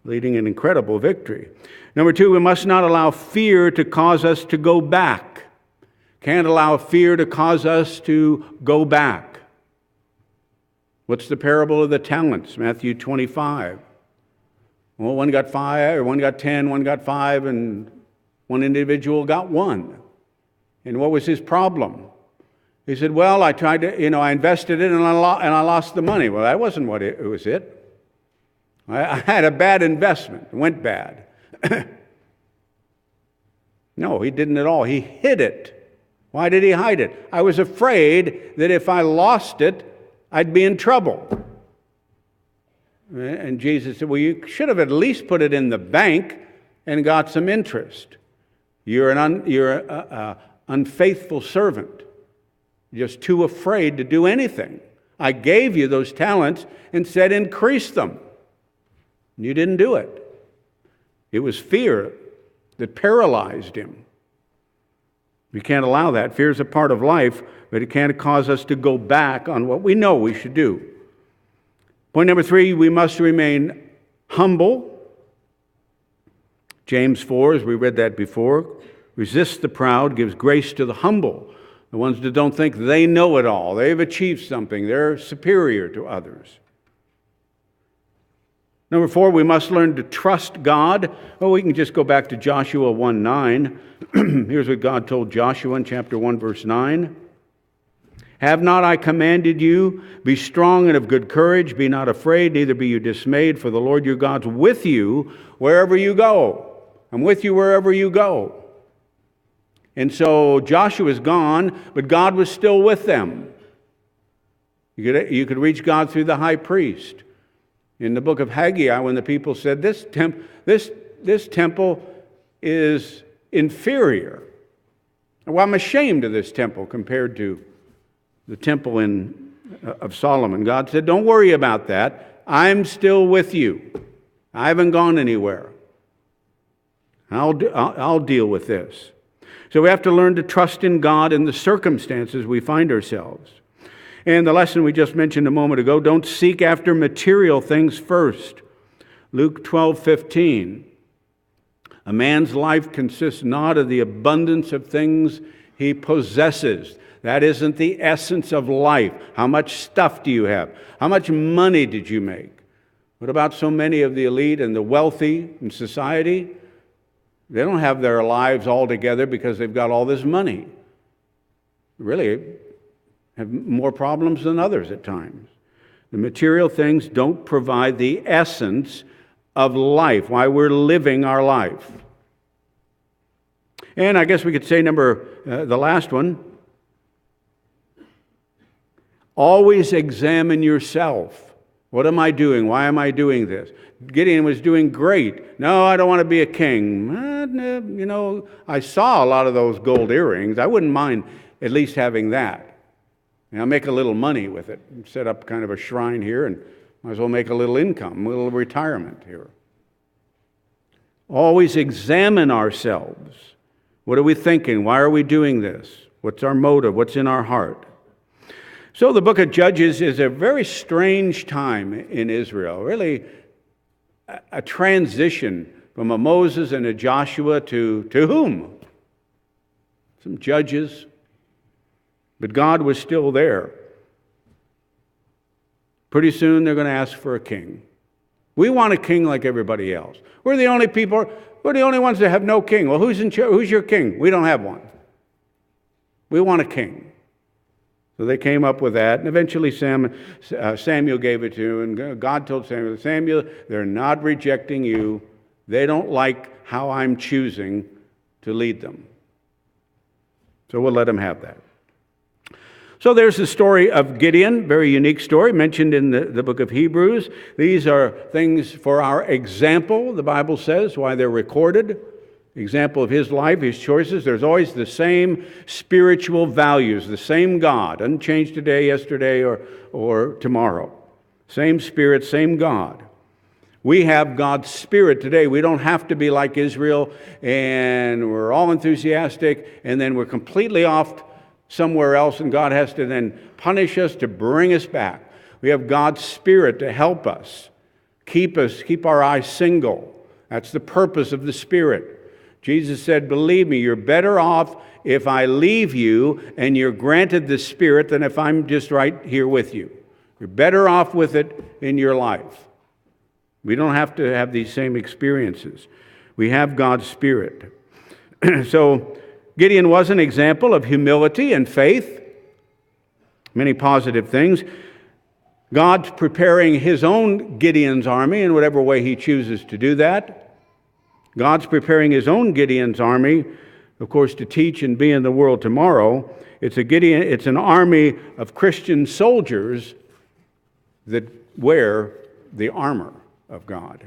leading an incredible victory. Number two, we must not allow fear to cause us to go back. Can't allow fear to cause us to go back. What's the parable of the talents? Matthew 25. Well, one got 5, or one got 10, one got 5, and one individual got 1. And what was his problem? He said, well, I tried to, I invested it and I lost the money. Well, that wasn't what it was. I had a bad investment. It went bad. No, he didn't at all. He hid it. Why did he hide it? I was afraid that if I lost it, I'd be in trouble. And Jesus said, well, you should have at least put it in the bank and got some interest. You're an unfaithful servant. You're just too afraid to do anything. I gave you those talents and said increase them. You didn't do it. It was fear that paralyzed him. We can't allow that. Fear is a part of life, but it can't cause us to go back on what we know we should do. Point number 3, we must remain humble. James 4, as we read that before, resist the proud, gives grace to the humble. The ones that don't think they know it all. They've achieved something. They're superior to others. Number 4, we must learn to trust God. Well, we can just go back to Joshua 1:9. Here's what God told Joshua in chapter 1, verse 9. Have not I commanded you, be strong and of good courage, be not afraid, neither be you dismayed, for the Lord your God's with you wherever you go. I'm with you wherever you go. And so Joshua's gone, but God was still with them. You could reach God through the high priest. In the book of Haggai, when the people said, this temple is inferior. Well, I'm ashamed of this temple compared to the temple of Solomon. God said, don't worry about that. I'm still with you. I haven't gone anywhere. I'll deal with this. So we have to learn to trust in God in the circumstances we find ourselves. And the lesson we just mentioned a moment ago, don't seek after material things first. Luke 12:15. A man's life consists not of the abundance of things he possesses. That isn't the essence of life. How much stuff do you have? How much money did you make? What about so many of the elite and the wealthy in society? They don't have their lives all together because they've got all this money. Really have more problems than others at times. The material things don't provide the essence of life, why we're living our life. And I guess we could say the last one, always examine yourself. What am I doing? Why am I doing this? Gideon was doing great. No, I don't want to be a king. I saw a lot of those gold earrings. I wouldn't mind at least having that. I'll make a little money with it. Set up kind of a shrine here and might as well make a little income, a little retirement here. Always examine ourselves. What are we thinking? Why are we doing this? What's our motive? What's in our heart? So the book of Judges is a very strange time in Israel. Really a transition from a Moses and a Joshua to whom? Some judges. But God was still there. Pretty soon they're going to ask for a king. We want a king like everybody else. We're the only ones that have no king. Well, who's your king? We don't have one. We want a king. So they came up with that, and eventually Samuel gave it to him, and God told Samuel, they're not rejecting you. They don't like how I'm choosing to lead them. So we'll let them have that. So there's the story of Gideon, very unique story, mentioned in the book of Hebrews. These are things for our example, the Bible says, why they're recorded. Example of his life, his choices. There's always the same spiritual values, the same God, unchanged today, yesterday, or tomorrow. Same Spirit, same God. We have God's Spirit today. We don't have to be like Israel, and we're all enthusiastic, and then we're completely off somewhere else, and God has to then punish us to bring us back. We have God's Spirit to help us, keep our eyes single. That's the purpose of the Spirit. Jesus said, believe me, you're better off if I leave you and you're granted the Spirit than if I'm just right here with you. You're better off with it in your life. We don't have to have these same experiences. We have God's Spirit. So Gideon was an example of humility and faith. Many positive things. God's preparing His own Gideon's army in whatever way He chooses to do that. God's preparing His own Gideon's army, of course, to teach and be in the world tomorrow. It's an army of Christian soldiers that wear the armor of God.